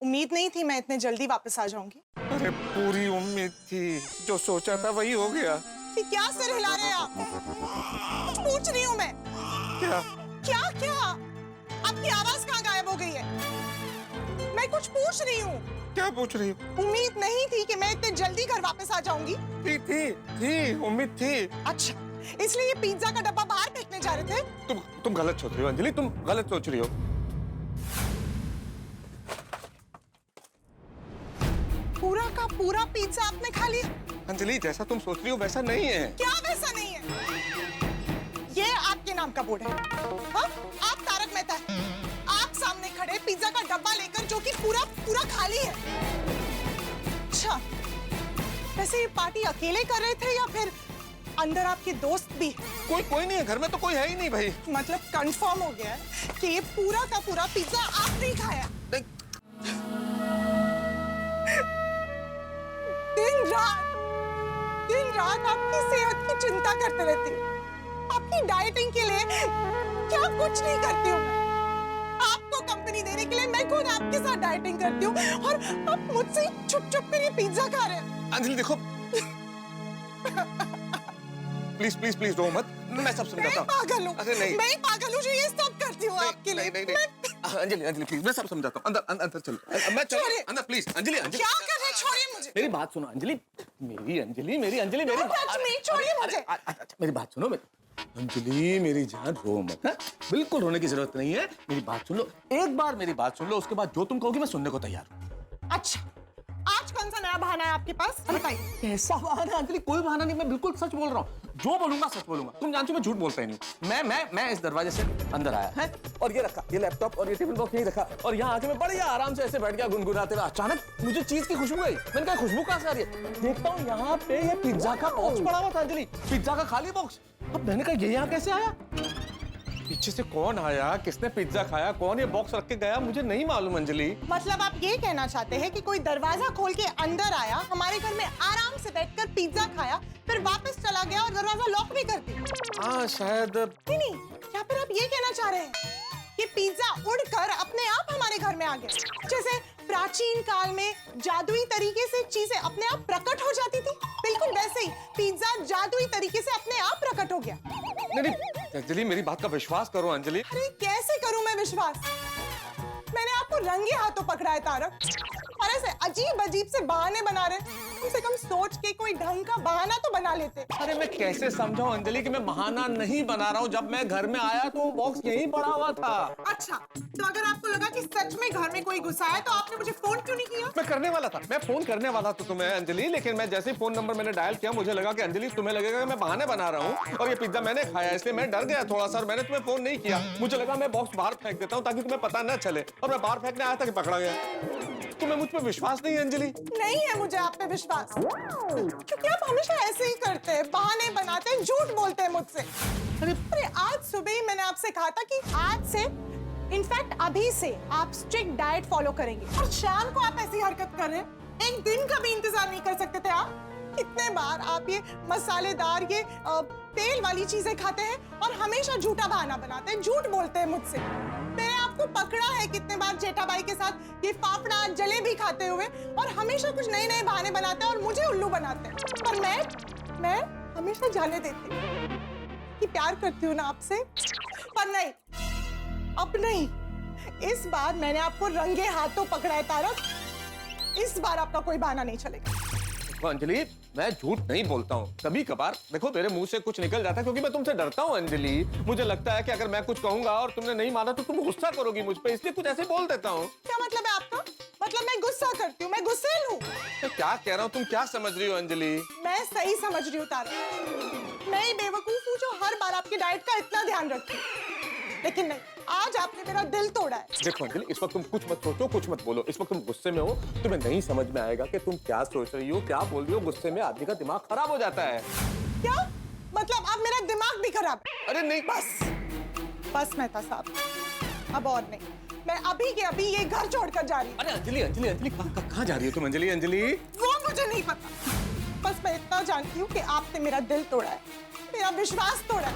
उम्मीद नहीं थी मैं इतने जल्दी वापस आ जाऊंगी। अरे पूरी उम्मीद थी, जो सोचा था वही हो गया। कि क्या सिर हिला रहे हैं आप? कुछ पूछ रही हूँ मैं। क्या क्या क्या? आपकी आवाज कहाँ गायब हो गई है? मैं कुछ पूछ रही हूँ। क्या पूछ रही हो? उम्मीद नहीं थी कि मैं इतने जल्दी घर वापस आ जाऊंगी। थी उम्मीद थी। अच्छा, इसलिए ये पिज्जा का डब्बा बाहर फेंकने जा रहे थे? तुम गलत सोच रही हो अंजलि, तुम गलत सोच रही हो। पूरा का पूरा पिज्जा आपने खा लिया? अंजलि जैसा तुम सोच रही हो वैसा नहीं है। क्या वैसा नहीं है? ये आपके नाम का बोर्ड है। हाँ? आप तारक मेहता है। आप सामने खड़े पिज्जा का डब्बा लेकर जो कि पूरा पूरा खाली है। अच्छा, वैसे ये पार्टी अकेले कर रहे थे या फिर अंदर आपके दोस्त भी? कोई नहीं है घर में, तो कोई है ही नहीं भाई। मतलब कंफर्म हो गया है कि ये पूरा का पूरा पिज्जा आपने खाया? नहीं। दिन रात आपकी सेहत की चिंता करते रहती हूँ। आपकी डाइटिंग के लिए क्या कुछ नहीं करती हूँ मैं। आपको कंपनी देने के लिए मैं खुद आपके साथ डाइटिंग करती हूँ और आप मुझसे छुप कर ये पिज्जा खा रहे हैं। अंजलि देखो प्लीज रो मत, मैं सब समझाता हूँ। पागल हूँ। अरे नहीं, मैं पागल हूँ जो ये सब करती हूँ आपके लिए। नहीं। अंजलि प्लीज, मैं सब समझाता हूँ। अंदर चलो। मैं चलो अंदर प्लीज। अंजलि क्या कर रहे? छोड़िए मुझे। मेरी बात सुनो अंजलि, मेरी अंजलि छोड़िए मुझे। मेरी बात सुनो। अंजलि मेरी जान, रो मत। बिल्कुल रोने की जरूरत नहीं है। मेरी बात सुन लो, एक बार मेरी बात सुन लो, उसके बाद जो तुम कहोगी मैं सुनने को तैयार हूँ। अच्छा, आज कौन सा नया बहाना है आपके पास? बताइए। कैसा बहाना अंजलि? कोई बहाना नहीं, मैं बिल्कुल सच बोल रहा हूँ। जो बोलूंगा सच बोलूंगा। तुम जानती हो मैं झूठ बोलता ही नहीं। मैं इस दरवाजे से अंदर आया है और ये रखा, ये लैपटॉप और ये टेबल बॉक्स यही रखा और यहाँ आके मैं बढ़िया आराम से ऐसे बैठ गया गुनगुनाते हुए। अचानक मुझे चीज की खुशबू आई। मैंने कहा खुशबू कहाँ से आ रही है? देखता हूँ यहाँ पे ये पिज्जा का बॉक्स पड़ा हुआ था अंजलि, पिज्जा का खाली बॉक्स। अब मैंने कहा ये यहाँ कैसे आया? पीछे से कौन आया, किसने पिज्जा खाया, कौन ये बॉक्स रख के गया, मुझे नहीं मालूम अंजलि। मतलब आप ये कहना चाहते हैं कि कोई दरवाजा खोल के अंदर आया, हमारे घर में आराम से बैठकर पिज्जा खाया, फिर वापस चला गया और दरवाजा लॉक भी कर दिया? हाँ शायद। नहीं, या फिर आप ये कहना चाह रहे हैं कि पिज्जा उड़कर अपने आप हमारे घर में आ गया, जैसे प्राचीन काल में जादुई तरीके से चीजें अपने आप प्रकट हो जाती थी, बिल्कुल वैसे ही पिज्जा जादुई तरीके से अपने आप प्रकट हो गया। नहीं अंजलि, मेरी बात का विश्वास करो अंजलि। अरे कैसे करूं मैं विश्वास? मैंने आपको रंगे हाथों पकड़ा है तारक, और ऐसे अजीब अजीब से बहाने बना रहे। कम से कम सोच के कोई ढंग का बहाना तो बना लेते। अरे मैं कैसे समझाऊं अंजलि कि मैं बहाना नहीं बना रहा हूँ? जब मैं घर में आया तो वो बॉक्स यहीं पड़ा हुआ था। अच्छा, तो अगर आपको लगा कि सच में घर में कोई घुसा है तो आपने मुझे फोन क्यों नहीं किया? मैं करने वाला था, मैं फोन करने वाला था तुम्हें अंजलि, लेकिन मैं जैसे ही फोन नंबर मैंने डायल किया मुझे लगा कि अंजलि तुम्हें लगेगा कि मैं बहाने बना रहा हूँ और ये पिज्जा मैंने खाया, इसलिए मैं डर गया थोड़ा सा और मैंने तुम्हें फोन नहीं किया। मुझे लगा मैं बॉक्स बाहर फेंक देता हूँ ताकि तुम्हें पता न चले, और मैं बाहर फेंकने आया था कि पकड़ा गया। तुम्हें मुझ पे विश्वास नहीं है अंजलि? नहीं है मुझे आप पे विश्वास, क्योंकि आप हमेशा ऐसे ही करते हैं, बहाने बनाते हैं, झूठ बोलते हैं मुझसे। अरे आज सुबह ही मैंने आपसे कहा था कि आज से, इनफैक्ट अभी से आप स्ट्रिक्ट डाइट फॉलो करेंगे, और शाम को आप ऐसी हरकत कर रहे हैं। एक दिन का भी इंतजार नहीं कर सकते थे आप? कितने बार आप ये मसालेदार, ये तेल वाली चीजें खाते हैं और हमेशा झूठा बहाना बनाते हैं, झूठ बोलते हैं मुझसे। मैंने आपको पकड़ा है कितने बार जेठाबाई के साथ ये फाफड़ा जलेबी खाते हुए, और हमेशा कुछ नए नए बहाने बनाते हैं और मुझे उल्लू बनाते हैं। पर मैं हमेशा जाने देती हूँ कि प्यार करती हूँ ना आपसे, पर नहीं, अब नहीं। इस बार मैंने आपको रंगे हाथों पकड़ा है तारक, इस बार आपका कोई बहाना नहीं चलेगा। अंजलि मैं झूठ नहीं बोलता हूँ, कभी कभार देखो मेरे मुंह से कुछ निकल जाता है क्योंकि मैं तुमसे डरता हूँ अंजलि। मुझे लगता है कि अगर मैं कुछ कहूंगा और तुमने नहीं माना तो तुम गुस्सा करोगी मुझ पे, इसलिए कुछ ऐसे बोल देता हूँ। क्या मतलब है आपका? मतलब मैं गुस्सा करती हूँ, मैं गुस्सेल हूँ? मैं क्या कह रहा हूँ, तुम क्या समझ रही हो अंजलि? मैं सही समझ रही हूँ तारक, मैं ही बेवकूफ हूँ जो हर बार आपकी डाइट का इतना ध्यान रखती हूँ, लेकिन नहीं, आज आपने मेरा दिल तोड़ा है। देखो अंजलि, इस वक्त तुम कुछ मत सोचो, कुछ मत बोलो, इस वक्त तुम गुस्से में हो, तुम्हें नहीं समझ में आएगा कि तुम क्या सोच रही हो, क्या बोल रही हो। गुस्से में आदमी का दिमाग खराब हो जाता है। क्या मतलब? अब मेरा दिमाग भी खराब? अरे नहीं, बस मेहता साहब, अब और नहीं, मैं अभी के अभी ये घर छोड़कर जा रही हूँ। अरे अंजलि अंजलि अंजलि कहाँ जा रही हो तुम? अंजलि वो मुझे नहीं पता, बस मैं इतना जानती हूँ कि आपने मेरा दिल तोड़ा है, मेरा विश्वास तोड़ा है,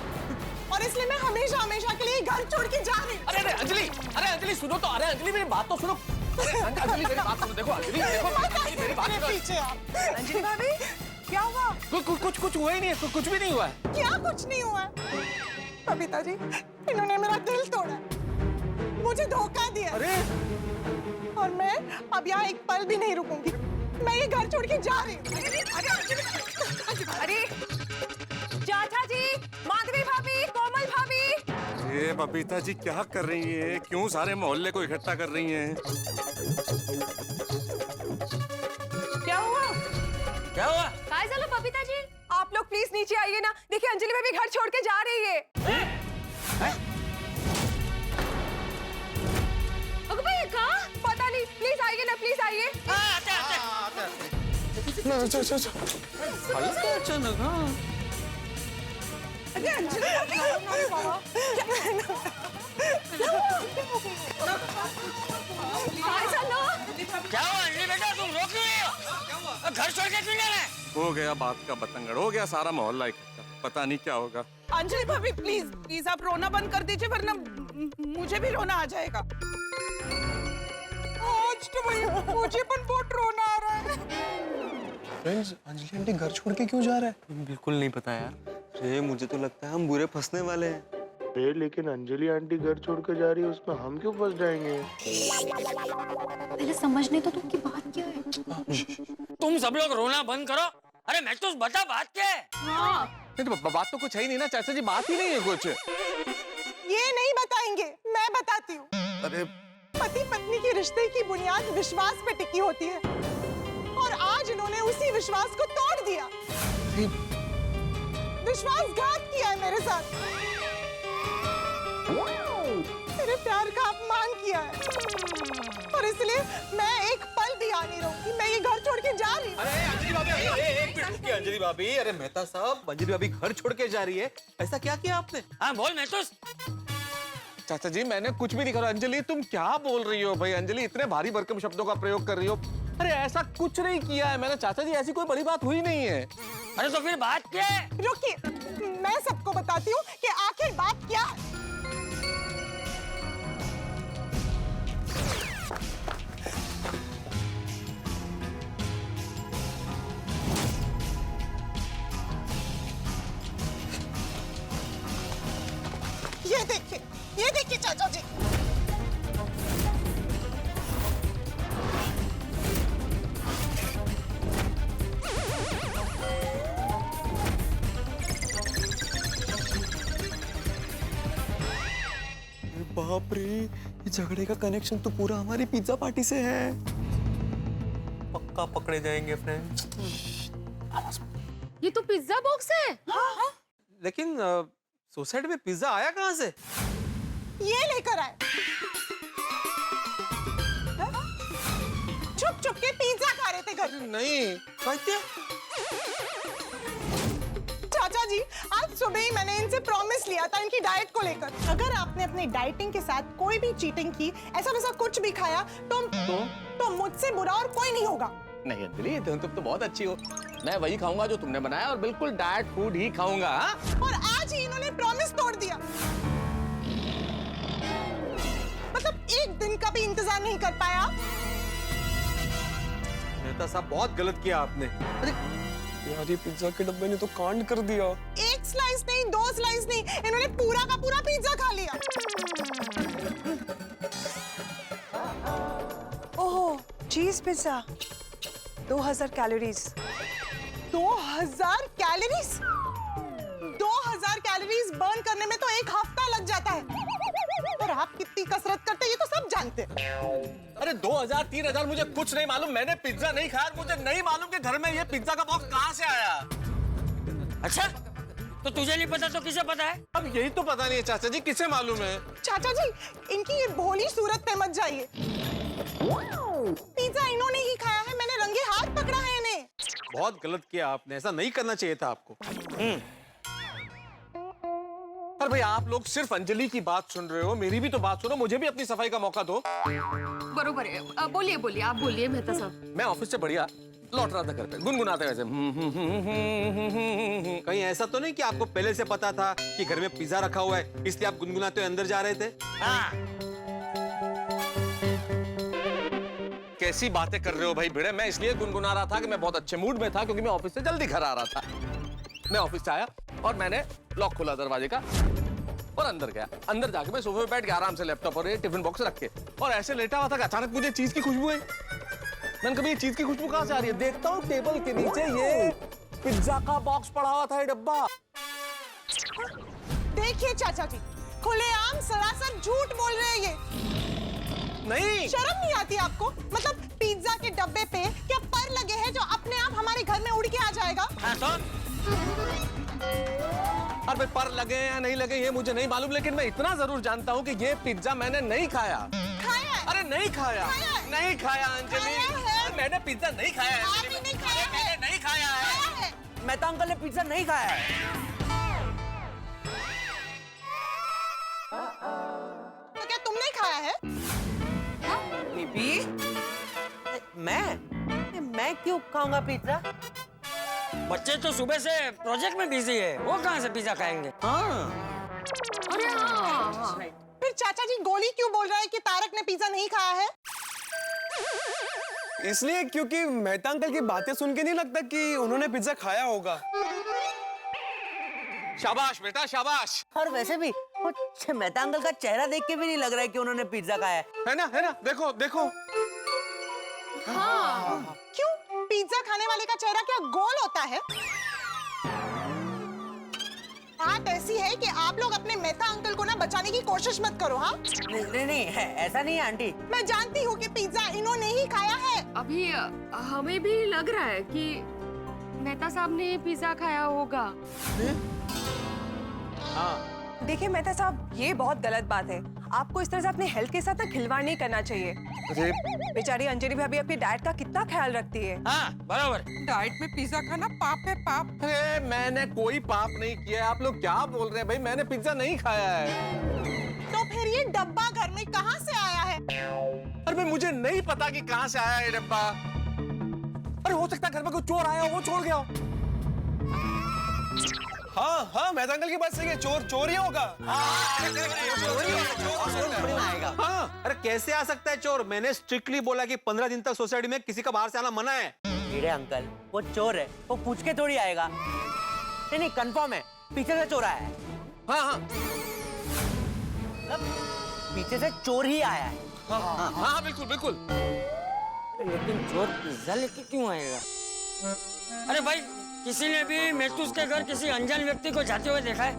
और इसलिए मैं हमेशा हमेशा के लिए घर छोड़ के जा रही हूँ। अरे अंजलि सुनो तो, अरे अंजलि मेरी बात तो सुनो। अंजलि मेरी बात सुनो, देखो अंजलि, देखो अंजलि, मेरी बात मेरे सुनो। पीछे आप। अंजलि भाभी क्या हुआ? कुछ हुआ ही नहीं है, कुछ भी नहीं हुआ है। क्या कुछ नहीं हुआ है? बबीता जी, इन्होंने मेरा दिल तोड़ा, मुझे धोखा दिया। अरे और मैं अब यहाँ एक पल भी नहीं रुकूंगी। मैं ये घर छोड़ के जा रही हूँ। अरे चाचा जी, माधवी भाभी, कोमल भाभी, ये बबीता जी क्या कर रही हैं? क्यों सारे मोहल्ले को इकट्ठा कर रही हैं? क्या हुआ? क्या हुआ? काय झालं बबिता जी? आप लोग प्लीज नीचे आइए ना। देखिए अंजलि भाभी घर छोड़ के जा रही है। अगं बाई का? पता नहीं, प्लीज आइए ना, प्लीज आइए। अचानक, हाँ। अरे अंजलि काय झालं? क्या हुआ अंजलि बेटा, तुम रोक क्यों रहे हो? घर छोड़ के क्यों जा रहे हैं? हो गया बात का बतंगड़, हो गया सारा मोहल्ला इकट्ठा। पता नहीं क्या होगा। अंजलि भाभी प्लीज प्लीज आप रोना बंद कर दीजिए, वरना मुझे भी रोना आ जाएगा। आज तो भैया मुझे पण बहुत रोना आ रहा है। फ्रेंड्स, अंजलि आंटी घर छोड़ के क्यों जा रहा है? बिल्कुल नहीं पता यार। अरे मुझे तो लगता है हम बुरे फंसने वाले हैं। अरे लेकिन अंजलि आंटी घर छोड़ के जा रही है, उसमें हम क्यों फंस जाएंगे? पहले समझने तो तुमकी बात क्या है? तुम सब लोग रोना बंद करो। अरे मैं तो बता बात क्या है? नहीं तो बात तो कुछ है ही नहीं ना चाचा जी, बात ही नहीं है कुछ। ये नहीं बताएंगे, मैं बताती हूँ। अरे पति पत्नी के रिश्ते की बुनियाद विश्वास पे टिकी होती है, और आज इन्होंने उसी विश्वास को तोड़ दिया। विश्वासघात किया है मेरे साथ, मेरे प्यार का अपमान किया है, और इसलिए मैं एक पल भी आ नहीं रहूंगी। मैं ये घर छोड़ के जा रही हूँ। अरे अंजलि भाभी, एक मिनट रुकिए अंजलि भाभी। अरे मेहता साहब, अंजलि भाभी घर छोड़ के जा रही है, ऐसा क्या किया आपने? हाँ बोल मैं तो। चाचा जी मैंने कुछ भी नहीं करा। अंजलि तुम क्या बोल रही हो भाई? अंजलि इतने भारी भरकम शब्दों का प्रयोग कर रही हो। अरे ऐसा कुछ नहीं किया है मैंने चाचा जी, ऐसी कोई बड़ी बात हुई नहीं है। अरे तो फिर बात क्या है? रुकिए, मैं सबको बताती हूँ कि आखिर बात क्या है। ये देखिए चाचा जी। बाप रे, ये झगड़े का कनेक्शन तो पूरा हमारी पिज्जा पार्टी से है। पक्का पकड़े जाएंगे फ्रेंड्स। ये तो पिज्जा बॉक्स है। लेकिन सोसाइटी में पिज्जा आया कहाँ से? ये लेकर आए। छुप छुप के पिज्जा खा रहे थे घर में। नहीं चाचा जी, आज सुबह ही मैंने इनसे प्रॉमिस लिया था इनकी डाइट को लेकर। अगर आपने अपनी डाइटिंग के साथ कोई भी चीटिंग की, ऐसा वैसा कुछ भी खाया, तो मुझसे बुरा और कोई नहीं होगा। नहीं अंजलि, तुम तो बहुत अच्छी हो। मैं वही खाऊंगा जो तुमने बनाया, और बिल्कुल डाइट फूड ही खाऊंगा। और आज ही इन्होंने प्रॉमिस तोड़ दिया। मतलब एक दिन का भी इंतजार नहीं कर पाया। मेहता साहब, बहुत गलत किया आपने। यार ये पिज्जा के डब्बे ने तो कांड कर दिया। एक स्लाइस नहीं, 2 स्लाइस नहीं, इन्होंने पूरा का पूरा पिज्जा खा लिया। Oh, cheese pizza, 2000 calories. 2000 calories? 2000 calories burn करने में तो एक हफ्ता लग जाता है। और आप कितनी कसरत करते हैं ये तो सब जानते हैं। अरे 2000-3000 मुझे कुछ नहीं मालूम। मैंने पिज्जा नहीं खाया, मुझे नहीं मालूम कि घर में ये पिज्जा का बॉक्स कहाँ से आया। अच्छा, तो तुझे नहीं पता तो किसे पता है? अब यही तो पता नहीं है चाचा जी, किसे मालूम है? चाचा जी, इनकी ये भोली सूरत पे मत जाइए। पिज्जा इन्होंने ही खाया है, मैंने रंगे हाथ पकड़ा है इन्हें। बहुत गलत किया आपने, ऐसा नहीं करना चाहिए था आपको। पर भाई आप लोग सिर्फ अंजलि की बात सुन रहे हो, मेरी भी तो बात सुनो। मुझे भी अपनी सफाई का मौका दो। बरोबर है। बोलिए बोलिए, आप बोलिए मेहता साहब। मैं ऑफिस से बढ़िया लौट रहा था घर पे, गुनगुनाते वैसे। कहीं ऐसा तो नहीं कि आपको पहले से पता था कि घर में पिज्जा रखा हुआ है, इसलिए आप गुनगुनाते हुए अंदर जा रहे थे? हाँ, कैसी बातें कर रहे हो भाई भिड़े? मैं इसलिए गुनगुना रहा था कि मैं बहुत अच्छे मूड में था क्योंकि मैं ऑफिस से जल्दी घर आ रहा था। मैं ऑफिस से आया और मैंने लॉक खोला दरवाजे का और अंदर गया। अंदर जाके मैं सोफे पे बैठ गया आराम से, लैपटॉप और ये टिफिन बॉक्स रख के, और ऐसे लेटा हुआ था कि अचानक मुझे चीज की खुशबू आई। मैंने कभी ये चीज की खुशबू कहां से आ रही है? देखता हूँ टेबल के नीचे ये पिज्जा का बॉक्स पड़ा हुआ था, ये डब्बा। देखिए चाचा जी, खुलेआम सरासर झूठ बोल रहे हैं ये। नहीं, शर्म नहीं आती आपको? मतलब पिज्जा के डब्बे पे क्या पर लगे हैं जो अपने आप हमारे घर में उड़ के आ जाएगा? अरे पर लगे या नहीं लगे ये मुझे नहीं मालूम, लेकिन मैं इतना जरूर जानता हूँ कि ये पिज्जा मैंने नहीं खाया। खाया है? अरे नहीं खाया, नहीं खाया अंजलि। खाया है? मैंने पिज्जा नहीं खाया है आपने नहीं खाया है? मैंने नहीं खाया है। खाया है? मेहता अंकल ने पिज्जा नहीं खाया है। तो क्या तुमने खाया है? बीबी, मैं क्यों खाऊंगा पिज्जा? बच्चे तो सुबह से प्रोजेक्ट में बिजी है, वो कहाँ से पिज्जा खाएंगे? अरे हाँ। फिर चाचा जी गोली क्यों बोल रहा है कि तारक ने पिज्जा नहीं खाया है? इसलिए क्योंकि मेहता अंकल की बातें सुन के नहीं लगता कि उन्होंने पिज्जा खाया होगा। शाबाश बेटा शाबाश। और वैसे भी वो मेहता अंकल का चेहरा देख के भी नहीं लग रहा है कि उन्होंने पिज्जा खाया है। है ना, देखो देखो। हाँ। क्यों? पिज्जा खाने वाले का चेहरा क्या गोल होता है? बात ऐसी है कि आप लोग अपने मेहता अंकल को ना बचाने की कोशिश मत करो। हाँ नहीं है, ऐसा नहीं है आंटी। मैं जानती हूँ कि पिज्जा इन्होंने ही खाया है। अभी हमें भी लग रहा है कि मेहता साहब ने पिज्जा खाया होगा। देखिए मेहता साहब, ये बहुत गलत बात है। आपको इस तरह से अपनी हेल्थ के साथ ना खिलवाड़ नहीं करना चाहिए। बेचारी अंजलि भाभी आपकी डाइट का कितना ख्याल रखती है। हाँ बराबर। डाइट में पिज्जा खाना पाप है, पाप। अरे मैंने कोई पाप नहीं किया है, आप लोग क्या बोल रहे हैं भाई? मैंने पिज्जा नहीं खाया है। तो फिर ये डब्बा घर में कहाँ से आया है? अरे भाई मुझे नहीं पता कि कहाँ से आया ये डब्बा। अरे हो सकता है घर में कोई चोर आया हो, वो छोड़ गया हो। हाँ मेहता अंकल की बात सही है, चोर ही होगा। हाँ, अरे कैसे आ सकता है चोर? मैंने स्ट्रिक्टली बोला कि 15 दिन तक सोसाइटी में किसी का बाहर से आना मना है। कीड़े अंकल, वो चोर है, वो पूछ के थोड़ी आएगा। नहीं कंफर्म है, पीछे से चोर आया है। हाँ मतलब पीछे से चोर ही आया है। हाँ बिल्कुल बिल्कुल। लेकिन चोर पिज्जा लेके क्यों आएगा? अरे भाई, किसी ने भी मेहतूस के घर किसी अनजान व्यक्ति को जाते हुए देखा है?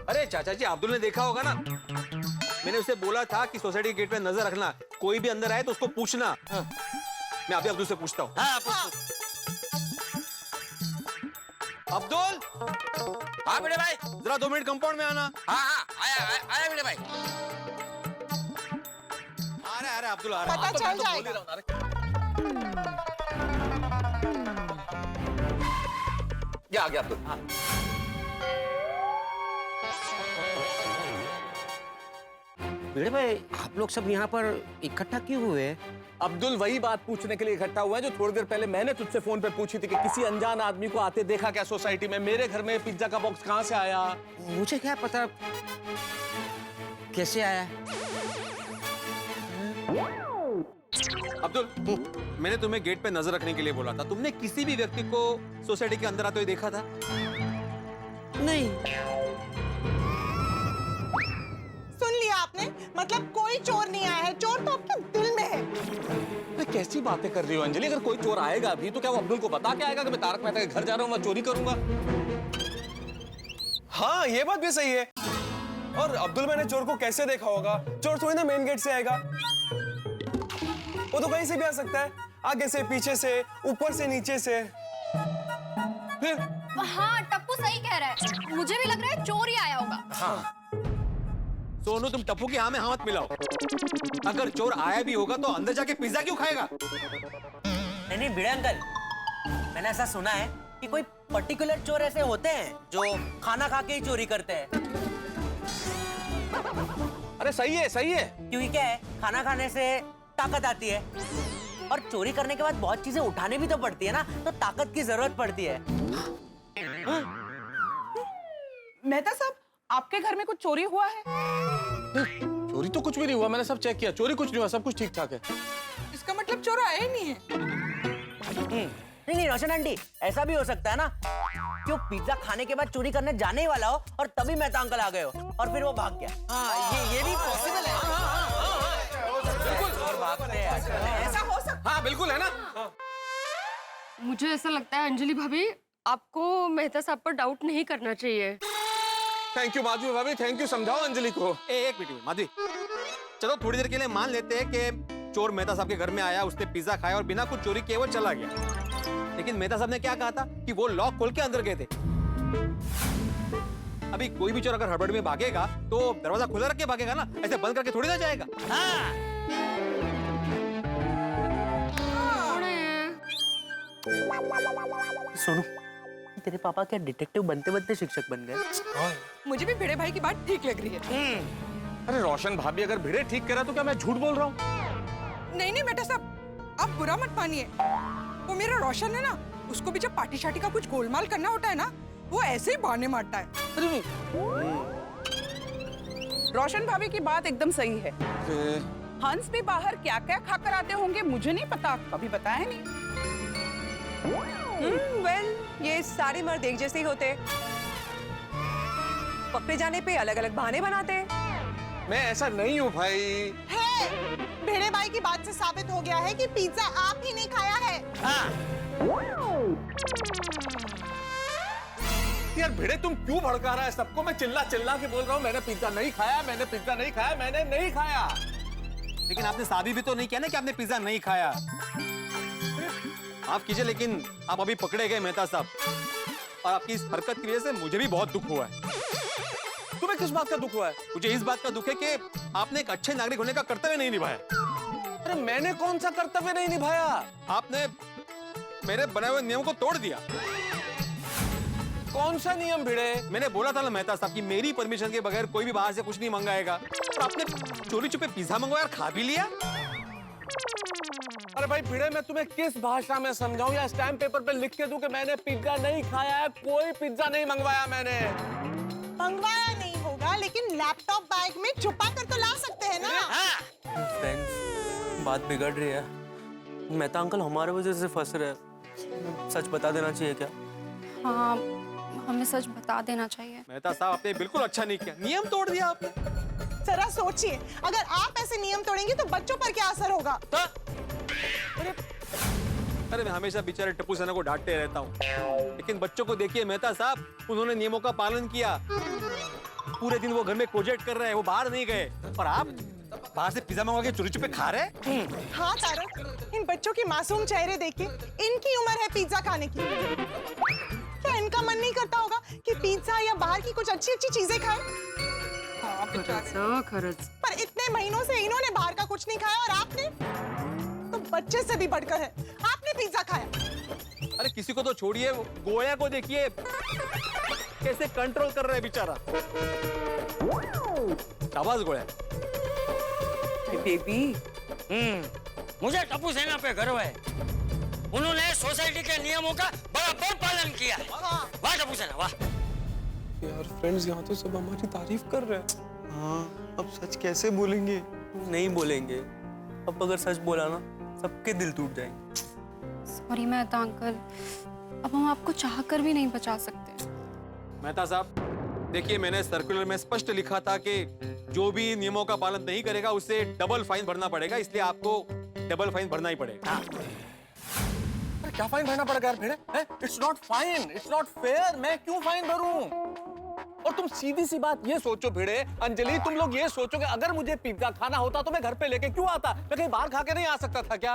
अरे चाचा जी, अब्दुल ने देखा होगा ना। मैंने उसे बोला था कि सोसाइटी के गेट पे नजर रखना, कोई भी अंदर आए तो उसको पूछना। मैं अभी अब्दुल से पूछता हूँ। हाँ, अब्दुल। हाँ बेटे भाई। जरा 2 मिनट कंपाउंड में आना। हाँ आया बेटे भाई। आ रहा है अब्दुल, आ रहा है। पता चल जाएगा। ये आ गया अब्दुल। बेटे भाई, आप लोग सब यहाँ पर इकट्ठा क्यों हुए? अब्दुल वही बात पूछने के लिए इकट्ठा हुआ है जो थोड़ी देर पहले मैंने तुझसे फोन पे पूछी थी कि किसी अनजान आदमी को आते देखा क्या सोसाइटी में? मेरे घर में पिज्जा का बॉक्स कहाँ से आया? मुझे क्या पता कैसे आया। अब्दुल, मैंने तुम्हें गेट पे नजर रखने के लिए बोला था। तुमने किसी भी व्यक्ति को सोसाइटी के अंदर आते हुए देखा था? नहीं। सुन लिया आपने? मतलब कोई चोर नहीं आया है, चोर तो आपके दिल में है। अरे कैसी बातें कर रही हो अंजलि? अगर कोई चोर आएगा भी तो क्या वो अब्दुल को बता के आएगा कि मैं तारक मेहता के घर जा रहा हूँ, मैं चोरी करूंगा? हाँ ये बात भी सही है। और अब्दुल मैंने चोर को कैसे देखा होगा? चोर थोड़ी ना मेन गेट से आएगा, वो तो कहीं से भी आ सकता है, आगे से, पीछे से, ऊपर से, नीचे से। फिर हाँ टप्पू सही कह रहा है, मुझे भी लग रहा है चोर ही आया होगा। हाँ। सोनू, तुम टप्पू की हाँ में हाँ मत मिलाओ। अगर चोर आया भी होगा तो अंदर जाके पिज्जा क्यों खाएगा? नहीं भिड़े अंकल, मैंने ऐसा सुना है कि कोई पर्टिकुलर चोर ऐसे होते हैं जो खाना खा के ही चोरी करते हैं। अरे सही है क्योंकि क्या है, खाना खाने से ताकत आती है और चोरी करने के बाद बहुत चीजें उठाने भी तो पड़ती है ना, तो ताकत की जरूरत पड़ती है। मेहता साहब, आपके घर में कुछ चोरी हुआ है? चोरी चोरी तो कुछ भी नहीं हुआ, मैंने सब चेक किया, चोरी कुछ नहीं हुआ, सब कुछ ठीक ठाक है। इसका मतलब चोर आया ही नहीं है। नहीं रोशन आंटी, ऐसा भी हो सकता है ना कि वो पिज्जा खाने के बाद चोरी करने जाने ही वाला हो और तभी मेहता अंकल आ गए हो और फिर वो भाग गया। हाँ, ये भी पॉसिबल है। ऐसा हो सकता हाँ बिल्कुल है ना। मुझे ऐसा लगता है अंजलि भाभी, आपको मेहता साहब पर डाउट नहीं करना चाहिए। थैंक यू माधवी भाभी, थैंक यू, समझाओ अंजलि को। एक मिनट माधवी, चलो थोड़ी देर के लिए मान लेते हैं कि चोर मेहता साहब के घर में आया, उसने पिज्जा खाया और बिना कुछ चोरी किए वो चला गया। लेकिन मेहता साहब ने क्या कहा था कि वो लॉक खोल के अंदर गए थे। अभी कोई भी चोर अगर हड़बड़ी में भागेगा तो दरवाजा खुला रख के भागेगा ना, ऐसे बंद करके थोड़ी ना जाएगा। सोनू, तेरे पापा क्या डिटेक्टिव बनते बनते शिक्षक बन गए? मुझे भी भिड़े भाई की बात ठीक लग रही है। अरे रोशन भाभी अगर भिड़े ठीक करा तो क्या मैं झूठ बोल रहा हूँ? नहीं मेहता साहब, आप बुरा मत मानिए। वो मेरा रोशन है ना, उसको भी जब पार्टी शार्टी का कुछ गोलमाल करना होता है ना, वो ऐसे ही बहाने मारता है। रोशन भाभी की बात एकदम सही है। हंस भी बाहर क्या क्या खाकर आते होंगे मुझे नहीं पता, कभी बताया नहीं। वेल, ये सारे मर्द एक जैसे ही होते, पकड़े जाने पे अलग अलग बहाने बनाते। मैं ऐसा नहीं हूँ भाई। है, भिड़े भाई की बात से साबित हो गया है कि पिज्जा आप ही ने खाया है। यार भिड़े तुम क्यों भड़का रहा है सबको? मैं चिल्ला चिल्ला के बोल रहा हूँ मैंने पिज्जा नहीं खाया, मैंने पिज्जा नहीं खाया, मैंने नहीं खाया। लेकिन आपने साबित भी तो नहीं किया ना कि आपने पिज्जा नहीं खाया। माफ कीजिए लेकिन आप अभी पकड़े गए मेहता साहब, और आपकी इस हरकत की वजह से मुझे भी बहुत दुख हुआ है। तुम्हें किस बात का दुख हुआ है? मुझे इस बात का दुख है कि आपने एक अच्छे नागरिक होने का कर्तव्य नहीं निभाया। अरे मैंने कौन सा कर्तव्य नहीं निभाया? आपने मेरे बनाए हुए नियम को तोड़ दिया। कौन सा नियम भिड़े? मैंने बोला था ना मेहता साहब कि मेरी परमिशन के बगैर कोई भी बाहर से कुछ नहीं मंगाएगा, और आपने चोरी छुपे पिज्जा मंगवाया और खा भी लिया। अरे भाई भिड़े मैं तुम्हें किस भाषा में समझाऊं या स्टैम्प पेपर पे लिख के दूं कि मैंने पिज्जा नहीं खाया है? कोई पिज्जा नहीं मंगवाया मैंने। मंगवाया नहीं होगा लेकिन लैपटॉप बैग में छुपा कर तो ला सकते हैं ना। फ्रेंड्स, बात बिगड़ रही है। मेहता अंकल हमारे वजह से फंस रहे हैं, सच बता देना चाहिए क्या? हाँ, हमें सच बता देना चाहिए। मेहता साहब आपने बिल्कुल अच्छा नहीं किया, नियम तोड़ दिया आपने। जरा सोचिए, अगर आप ऐसे नियम तोड़ेंगे तो बच्चों पर क्या असर होगा? अरे मैं हमेशा बेचारे टप्पू सेना को डांटते रहता हूँ, लेकिन बच्चों को देखिए मेहता साहब, उन्होंने नियमों का पालन किया। पूरे दिन वो घर में प्रोजेक्ट कर रहे हैं, वो बाहर नहीं गए, और आप बाहर से पिज्जा मंगवा के चोरी छुपे खा रहे। हाँ तारक, इन बच्चों के मासूम चेहरे देखिए, इनकी उम्र है पिज्जा खाने की। क्या इनका मन नहीं करता होगा कि पिज्जा या बाहर की कुछ अच्छी अच्छी चीजें खाएं? खरच। पर इतने महीनों से इन्होंने बाहर का कुछ नहीं खाया और आपने तो बच्चे से भी बढ़कर है, आपने पिज्जा खाया। अरे किसी को तो छोड़िए, गोया को देखिए कैसे कंट्रोल कर रहे हैं बेचारा। शाबाश गोया। बेबी, मुझे टप्पू सेना पे गर्व है, उन्होंने सोसाइटी के नियमों का बराबर पालन किया है। वाह टप्पू सेना वाह। यार फ्रेंड्स, यहाँ तो सब हमारी तारीफ कर रहे हैं। हाँ, अब सच कैसे बोलेंगे? नहीं बोलेंगे। अब अगर सच बोला ना, सबके दिल टूट जाएंगे। सॉरी मेहता अंकल, अब हम आपको चाह कर भी नहीं बचा सकते। मेहता साहब देखिए, मैंने सर्कुलर में स्पष्ट लिखा था कि जो भी नियमों का पालन नहीं करेगा उसे डबल फाइन भरना पड़ेगा, इसलिए आपको डबल फाइन भरना ही पड़ेगा। अरे क्या फाइन भरना पड़ेगा यार Bhide? It's not fine, it's not fair. मैं क्यों फाइन भरूं? और तुम सीधी सी बात ये सोचो भिड़े, अंजलि तुम लोग ये सोचो कि अगर मुझे पिज्जा खाना होता तो मैं घर पे लेके क्यों आता? मैं कहीं बाहर खा के नहीं आ सकता था क्या?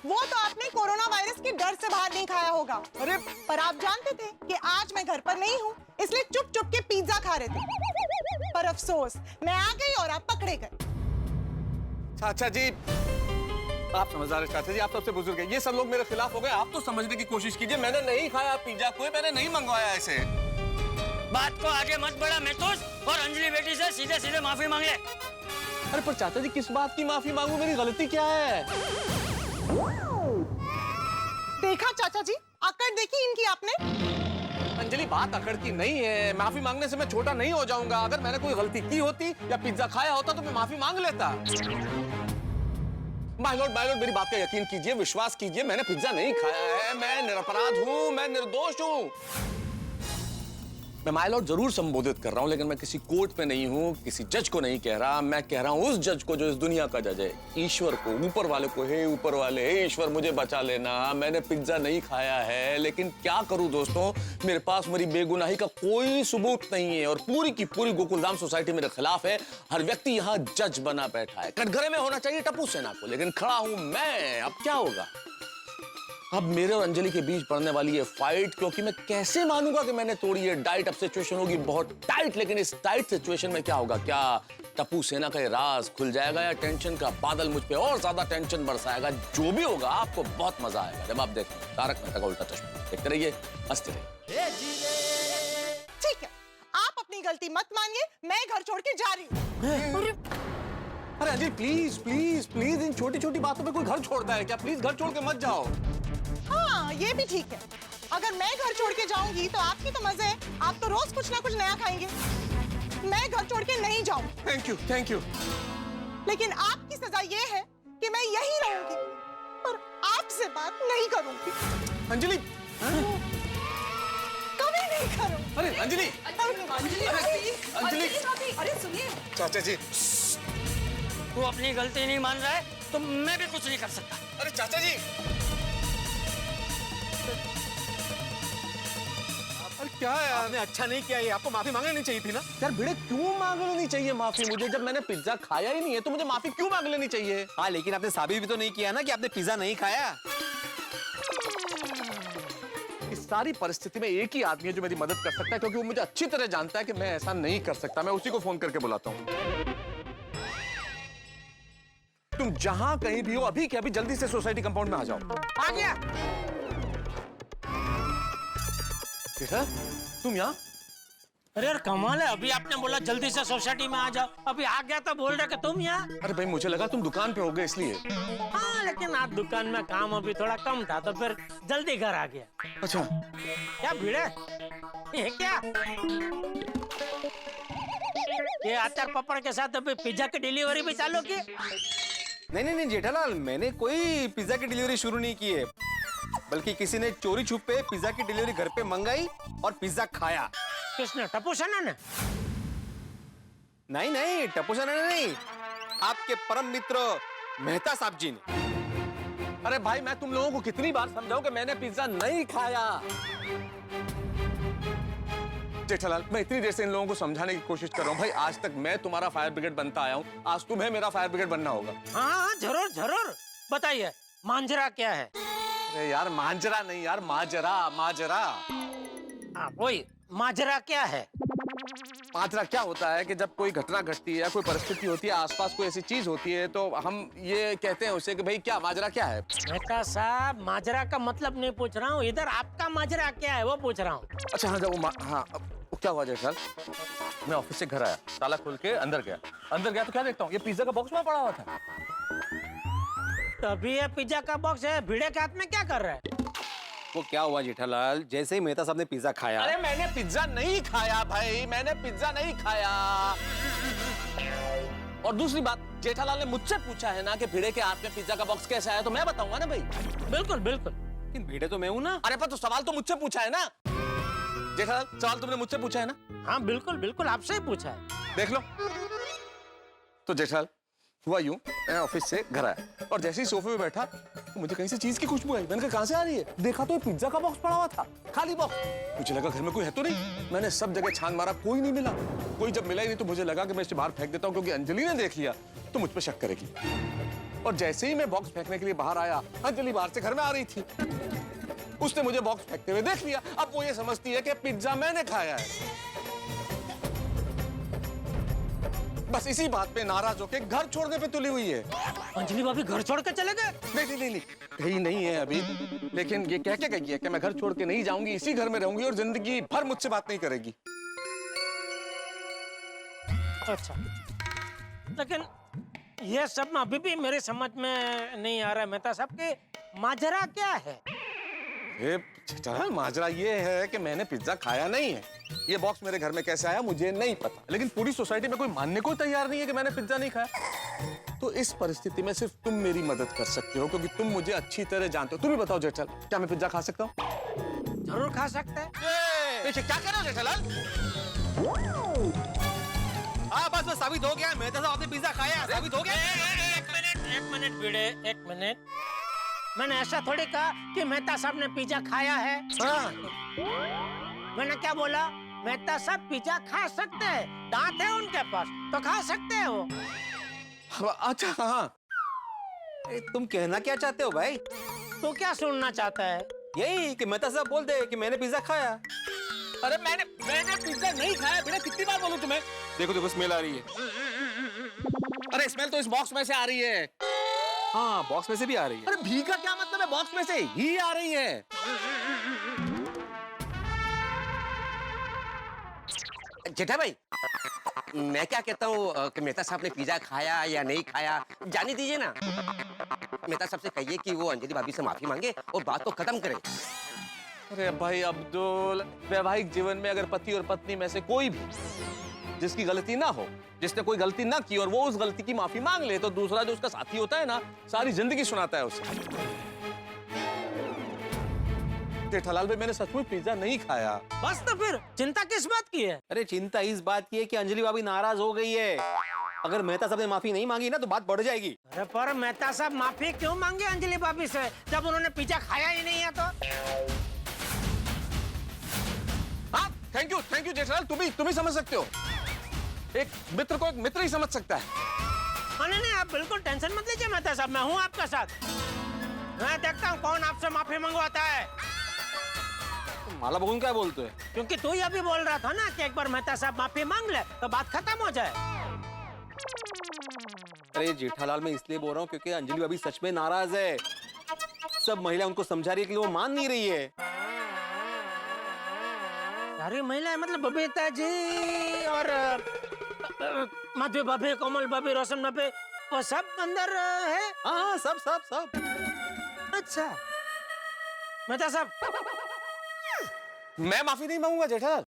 वो तो आपने कोरोना वायरस के डर से बाहर नहीं खाया होगा। अरे पर आप जानते थे कि आज मैं घर पर नहीं हूँ, इसलिए चुप चुप के पिज्जा खा रहे थे। पर अफसोस, मैं आ गई और आप पकड़े गए। चाचा जी, आप समझदार हैं चाचा जी, आप सबसे बुजुर्ग हैं। ये सब लोग मेरे खिलाफ हो गए, आप तो समझने की कोशिश कीजिए। मैंने नहीं खाया पिज्जा, कोई मैंने नहीं मंगवाया ऐसे। बात को आगे मत बढ़ा मेहतोस, और अंजलि बेटी से सीधे सीधे माफी मांग ले। अरे पर चाचा जी किस बात की माफी मांगू? मेरी गलती क्या है? देखा चाचा जी, अकड़ देखी इनकी आपने? अंजलि बात अकड़ती नहीं है, माफी मांगने से मैं छोटा नहीं हो जाऊंगा। अगर मैंने कोई गलती की होती या पिज्जा खाया होता तो मैं माफी मांग लेता। माय लॉर्ड मेरी बात का यकीन कीजिए, विश्वास कीजिए, मैंने पिज्जा नहीं खाया है। मैं निरपराध हूं, मैं निर्दोष हूं। मैं माय लॉर्ड जरूर संबोधित कर रहा हूं, लेकिन मैं किसी कोर्ट में नहीं हूं, किसी जज को नहीं कह रहा। मैं कह रहा हूं उस जज को जो इस दुनिया का जज है, ईश्वर को, ऊपर वाले को। हे ऊपर वाले, हे ईश्वर, मुझे बचा लेना। मैंने पिज्जा नहीं खाया है, लेकिन क्या करूं दोस्तों, मेरे पास मेरी बेगुनाही का कोई सबूत नहीं है और पूरी की पूरी गोकुलधाम सोसाइटी मेरे खिलाफ है। हर व्यक्ति यहाँ जज बना बैठा है। कटघरे में होना चाहिए टप्पू सेना को, लेकिन खड़ा हूं मैं। अब क्या होगा? अब मेरे और अंजलि के बीच पड़ने वाली ये फाइट, क्योंकि मैं कैसे मानूंगा कि मैंने तोड़ी है डाइट। अब सिचुएशन होगी बहुत टाइट, लेकिन इस टाइट सिचुएशन में क्या होगा? क्या टप्पू सेना का ये राज खुल जाएगा या टेंशन का बादल मुझ पे और ज्यादा टेंशन बरसाएगा? जो भी होगा आपको बहुत मजा आएगा जब आप देखेंगे तारक मेहता का उल्टा चश्मा। देखते रहिए, हंसते रहिए। ठीक है, आप अपनी गलती मत मानिए, मैं घर छोड़ के जा रही हूँ। अरे अंजलि प्लीज प्लीज प्लीज, इन छोटी छोटी बातों पे कोई घर छोड़ता है क्या? प्लीज घर छोड़ के मत जाओ। हाँ, ये भी ठीक है। अगर मैं घर छोड़ के जाऊंगी तो आपकी तो मजे है, आप तो रोज कुछ ना कुछ नया खाएंगे। मैं घर छोड़ के नहीं जाऊं। Thank you. लेकिन आपकी सजा ये है कि मैं यहीं रहूंगी और आपसे बात नहीं करूंगी। अंजलि, कभी नहीं करूंगी। अरे अंजलि, अंजलि, अरे सुनिए, चाचा जी, तू अपनी गलती नहीं मान रहा है तो मैं भी कुछ नहीं कर सकता। अरे चाचा जी, अरे क्या है आपने अच्छा नहीं किया, ये आपको माफी मांगनी नहीं चाहिए थी ना। यार भिड़े, क्यों मांग लेनी चाहिए माफी मुझे? जब मैंने पिज्जा खाया ही नहीं है तो मुझे माफी क्यों मांग लेनी चाहिए? हाँ, लेकिन आपने साबित भी तो नहीं किया ना कि आपने पिज्जा नहीं खाया। इस सारी परिस्थिति में एक ही आदमी है जो मेरी मदद कर सकता है, क्योंकि वो मुझे अच्छी तरह जानता है कि मैं ऐसा नहीं कर सकता। मैं उसी को फोन करके बुलाता हूँ। तुम जहां कहीं भी हो, अभी के अभी जल्दी से सोसाइटी कंपाउंड में आ जाओ। आ गया। बेटा, तुम यहाँ? अरे यार कमाल है, अभी आपने बोला जल्दी से सोसाइटी में आ जाओ, अभी आ गया तो बोल रहे कि तुम यहाँ। अरे भाई, मुझे लगा तुम दुकान पे हो गए इसलिए। हाँ, लेकिन आज दुकान में काम अभी थोड़ा कम था तो फिर जल्दी घर आ गया। अच्छा, क्या भीड़ है? ये क्या? ये अचार पापड़ के साथ अभी पिज्जा की डिलीवरी भी चालू की? नहीं जेठालाल, मैंने कोई पिज्जा की डिलीवरी शुरू नहीं की है, बल्कि किसी ने चोरी छुपे पिज्जा की डिलीवरी घर पे मंगाई और पिज्जा खाया। किसने? टप्पू सेना ने? नहीं, टप्पू सेना ने नहीं, आपके परम मित्र मेहता साहब जी ने। अरे भाई, मैं तुम लोगों को कितनी बार समझाऊं कि मैंने पिज्जा नहीं खाया। जेठालाल, मैं इतनी देर से इन लोगों को समझाने की कोशिश कर रहा हूँ। भाई, आज तक मैं तुम्हारा फायर ब्रिगेड बनता आया हूँ, आज तुम्हें मेरा फायर ब्रिगेड बनना होगा। हाँ, जरूर जरूर, बताइए मांजरा क्या है? अरे यार, मांजरा नहीं यार, माजरा। वही माजरा क्या है? माजरा क्या होता है कि जब कोई घटना घटती है या कोई परिस्थिति होती है, आसपास कोई ऐसी चीज होती है, तो हम ये कहते हैं उसे कि भाई क्या माजरा क्या है। मेहता साहब, माजरा का मतलब नहीं पूछ रहा हूँ, इधर आपका माजरा क्या है वो पूछ रहा हूँ। अच्छा, हाँ, जब हाँ, वो क्या हुआ जेठालाल, मैं ऑफिस से घर आया, ताला खोल के अंदर गया तो क्या देखता हूँ, ये पिज्जा का बॉक्स वहाँ पड़ा हुआ था। तभी ये पिज्जा का बॉक्स है, भिड़े के हाथ में क्या कर रहा है? वो क्या हुआ जेठालाल, जैसे ही मेहता साहब ने पिज्जा खाया। अरे मैंने पिज्जा नहीं खाया भाई, मैंने पिज्जा नहीं खाया। और दूसरी बात, जेठालाल ने मुझसे पूछा है ना कि भिड़े के हाथ में पिज्जा का बॉक्स कैसे आया, तो मैं बताऊंगा ना भाई। बिल्कुल बिल्कुल। लेकिन भिड़े तो मैं हूं ना। अरे पर तो सवाल तो मुझसे पूछा है ना जेठालाल, सवाल तुमने मुझसे पूछा है ना। हाँ बिल्कुल बिल्कुल, आपसे ही पूछा है। देख लो। तो जेठालाल, हुआ यूं, मैं ऑफिस से घर आया और जैसे ही सोफे पे बैठा तो मुझे कहीं से चीज की खुशबू आई। मैंने कहा कहां से आ रही है? देखा तो पिज्जा का बॉक्स पड़ा हुआ था, खाली बॉक्स। मुझे लगा घर में कोई है तो नहीं। मैंने सब जगह छान मारा, कोई नहीं मिला। कोई जब मिला ही नहीं तो मुझे लगा कि मैं इसे बाहर फेंक देता हूँ, क्योंकि अंजलि ने देख लिया तो मुझ पर शक करेगी। और जैसे ही मैं बॉक्स फेंकने के लिए बाहर आया, अंजलि बाहर से घर में आ रही थी। उसने मुझे बॉक्स फेंकते हुए देख लिया। अब वो ये समझती है कि पिज्जा मैंने खाया है। बस इसी बात पे नाराज होके घर छोड़ने पे तुली हुई है। अंजलि भाभी घर छोड़ के चले गए? नहीं, कहीं नहीं है अभी, लेकिन ये कह के गई है कि मैं घर छोड़ के नहीं जाऊंगी, इसी घर में रहूंगी और जिंदगी भर मुझसे बात नहीं करेगी। अच्छा, लेकिन ये सब अभी भी मेरे समझ में नहीं आ रहा है मेहता साहब कि माजरा क्या है? ये जेठालाल माजरा ये है कि मैंने पिज्जा खाया नहीं है। ये बॉक्स मेरे घर में कैसे आया मुझे नहीं पता, लेकिन पूरी सोसाइटी में कोई मानने को तैयार नहीं है कि मैंने पिज्जा नहीं खाया। तो इस परिस्थिति में सिर्फ तुम मेरी मदद कर सकते हो, क्योंकि तुम मुझे अच्छी तरह जानते हो। तुम ही बताओ जेठालाल, क्या मैं पिज्जा खा सकता हूँ? जरूर खा सकते हैं। क्या कर रहे हो जेठालाल? हाँ बस वो साबित हो गया, मेहता साहब आपने पिज्जा खाया, साबित हो गया। एक मिनट भिड़े, एक मिनट। मैंने ऐसा थोड़ी कहा कि मेहता साहब ने पिज्जा खाया है। हाँ। मैंने क्या बोला? मेहता साहब पिज्जा खा सकते हैं, दांत है उनके पास तो खा सकते हैं वो। अच्छा हाँ। तुम कहना क्या चाहते हो भाई? तो क्या सुनना चाहता है? यही कि मेहता साहब बोल दे कि मैंने पिज्जा खाया। अरे मैंने पिज्जा नहीं खाया। बेटा कितनी बार बोलूं तुम्हें? देखो देखो स्मेल आ रही है। अरे स्मेल तो इस बॉक्स में से आ रही है। हाँ बॉक्स में से भी आ रही है। अरे भी का क्या मतलब है? बॉक्स में से ही आ रही है। जेठा भाई, मैं क्या कहता हूँ कि मेहता साहब ने पिज्जा खाया या नहीं खाया जाने दीजिए ना। मेहता साहब से कहिए कि वो अंजलि भाभी से माफी मांगे और बात को खत्म करें। अरे भाई अब्दुल, वैवाहिक जीवन में अगर पति और पत्नी में से कोई भी जिसकी गलती ना हो, जिसने कोई गलती ना की और वो उस गलती की माफी मांग ले, तो दूसरा जो उसका साथी होता है ना, सारी जिंदगी सुनाता है उसे। जेठालाल भाई मैंने सच में पिज्जा नहीं खाया। बस तो फिर चिंता किस बात की है? अरे चिंता इस बात की है कि अंजलि भाभी नाराज हो गई है। अगर मेहता साहब ने माफी नहीं मांगी ना तो बात बढ़ जाएगी। अरे पर मेहता साहब माफी क्यों मांगे अंजलि भाभी से जब उन्होंने पिज्जा खाया ही नहीं है? तो हाँ थैंक यू जेठालाल, तुम ही समझ सकते हो। एक मित्र को एक मित्र ही समझ सकता है। नहीं, आप बिल्कुल टेंशन मत लीजिए मेहता साहब, मैं हूँ आपके साथ। मैं देखता हूँ कौन आपसे माफी मंगवाता है। माला बगुन क्या बोलते हैं? क्योंकि तू ही अभी बोल रहा था ना कि एक बार मेहता साहब माफी मांग ले तो बात खत्म हो जाए। अरे जेठालाल मैं इसलिए बोल रहा हूँ क्योंकि अंजलि भाभी सच में नाराज है। सब महिला उनको समझा रही है कि वो मान नहीं रही है। सारी महिलाएं मतलब बबीता जी और माधवी भाभी, कोमल भाभी, रोशन भाभी, वो सब अंदर है? हाँ सब। अच्छा मेहता साहब, मैं माफी नहीं मांगूंगा जेठालाल।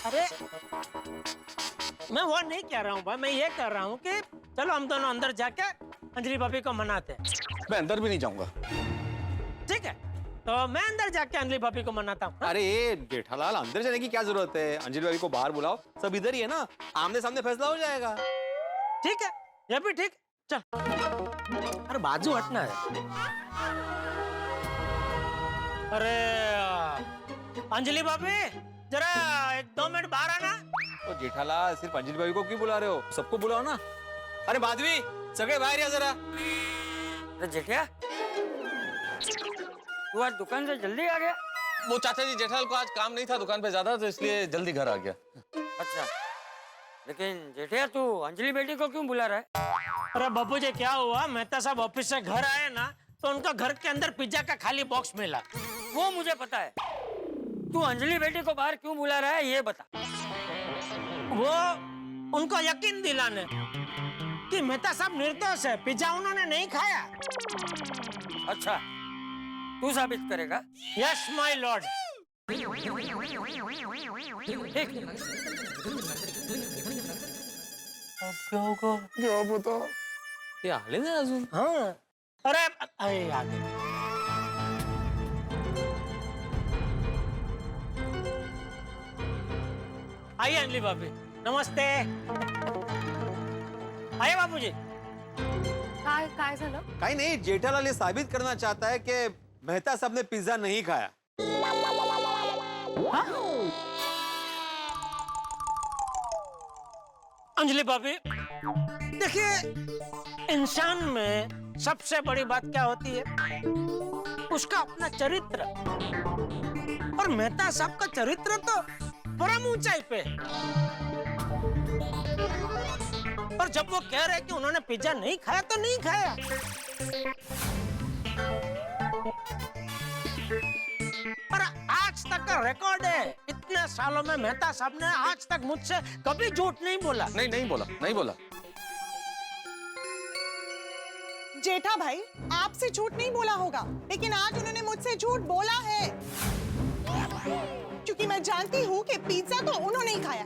अरे मैं वो नहीं कह रहा हूँ भाई, मैं ये कह रहा हूँ कि चलो हम दोनों अंदर जाके अंजलि भाभी को मनाते हैं। मैं अंदर भी नहीं जाऊंगा। ठीक है, तो मैं अंदर जाके अंजलि भाभी को मनाता हूँ। अरे जेठालाल अंदर जाने की क्या जरूरत है? अंजलि भाभी को बाहर बुलाओ, सब इधर ही है ना, आमने सामने फैसला हो जाएगा। ठीक है, ये भी ठीक। चल, अरे बाजू हटना है। अरे अंजलि भाभी जरा 1-2 मिनट बाहर आना। तो जेठालाल सिर्फ अंजलि भाभी को क्यों बुला रहे हो? सबको बुलाओ ना। अरे माधवी सगळे बाहर या जरा। तो जेठिया तू आज दुकान से जल्दी आ गया? वो चाचा जी जेठालाल को आज काम नहीं था दुकान पे ज्यादा, तो इसलिए जल्दी घर आ गया। अच्छा, लेकिन जेठिया तू अंजलि बेटी को क्यों बुला रहा है? अरे बाबू जी क्या हुआ, मेहता साहब ऑफिस से घर आए ना तो उनका घर के अंदर पिज्जा का खाली बॉक्स मिला। वो मुझे पता है, तू अंजलि बेटी को बाहर क्यों बुला रहा है ये बता। वो उनको यकीन दिलाने कि मेहता साहब निर्दोष है, पिज्जा उन्होंने नहीं खाया। अच्छा, तू साबित करेगा? Yes my Lord. अब क्या होगा? क्या पता। ये आले ना अजून? हाँ अरे आगे आइए अंजलि भाभी, नमस्ते। आइए बाबूजी। काय झालं? काही नहीं, जेठालाल ये साबित करना चाहता है कि मेहता साहब ने पिज्जा नहीं खाया। अंजलि भाभी देखिए, इंसान में सबसे बड़ी बात क्या होती है? उसका अपना चरित्र। और मेहता साहब का चरित्र तो परम ऊंचाई पे है। और जब वो कह रहे हैं कि उन्होंने पिज्जा नहीं खाया तो नहीं खाया। पर आज तक का रिकॉर्ड है, इतने सालों में मेहता साहब ने आज तक मुझसे कभी झूठ नहीं बोला। नहीं बोला। जेठा भाई, आपसे झूठ नहीं बोला होगा, लेकिन आज उन्होंने मुझसे झूठ बोला है, क्योंकि मैं जानती हूँ कि पिज्जा तो उन्होंने ही खाया।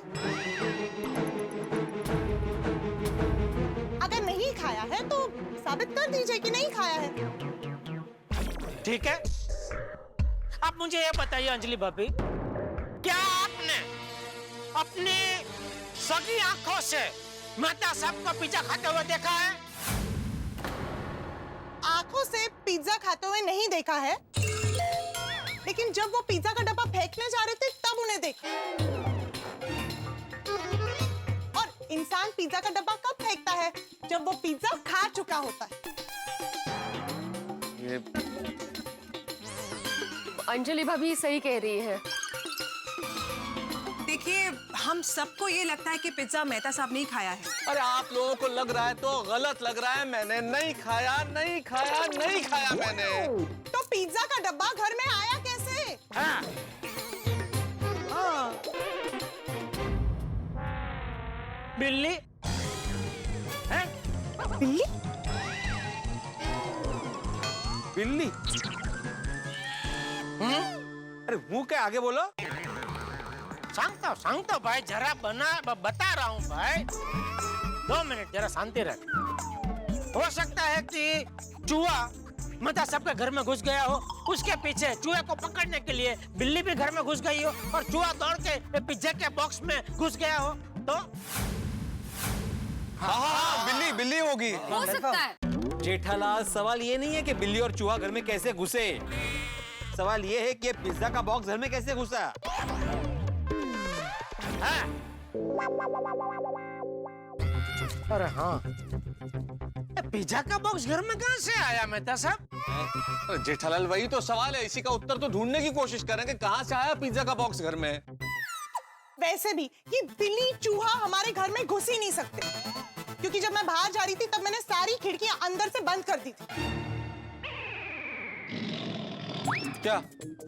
अगर नहीं खाया है तो साबित कर दीजिए कि नहीं खाया है। ठीक है, अब मुझे ये बताइए अंजलि भाभी, क्या आपने अपनी सगी आंखों से मेहता साहब को पिज्जा खाते हुए देखा है? आंखों से पिज्जा खाते हुए नहीं देखा है, लेकिन जब वो पिज्जा का डब्बा फेंकने जा रहे थे तब उन्हें देखा। और इंसान पिज्जा का डब्बा कब फेंकता है? जब वो पिज्जा खा चुका होता है। ये अंजलि भाभी सही कह रही है। देखिए, हम सबको ये लगता है कि पिज्जा मेहता साहब ने ही खाया है। अरे आप लोगों को लग रहा है तो गलत लग रहा है। मैंने नहीं खाया, नहीं खाया, नहीं खाया मैंने। तो पिज्जा का डब्बा घर में आया कैसे? हाँ। हाँ। बिल्ली है? बिल्ली? बिल्ली? अरे मुंह के आगे बोलो। सांगतो भाई, जरा बता रहा हूँ भाई। 2 मिनट जरा शांति रख। हो सकता है कि चूहा मेहता साहब के घर में घुस गया हो, उसके पीछे चूहे को पकड़ने के लिए बिल्ली भी घर में घुस गई हो और चूहा दौड़ के पिज्जा के बॉक्स में घुस गया हो तो? हाँ, बिल्ली होगी। हो सकता है। जेठालाल, सवाल ये नहीं है कि बिल्ली और चूहा घर में कैसे घुसे, सवाल ये है कि पिज्जा का बॉक्स घर में कैसे घुसा। हाँ। अरे हाँ, पिज्जा का बॉक्स घर में कहाँ से आया मेहता साहब? जेठालाल, वही तो सवाल है। इसी का उत्तर तो ढूंढने की कोशिश करेंगे, कहाँ से आया पिज्जा का बॉक्स घर में। वैसे भी ये बिल्ली चूहा हमारे घर में घुस ही नहीं सकते, क्योंकि जब मैं बाहर जा रही थी तब मैंने सारी खिड़कियां अंदर से बंद कर दी थी। क्या?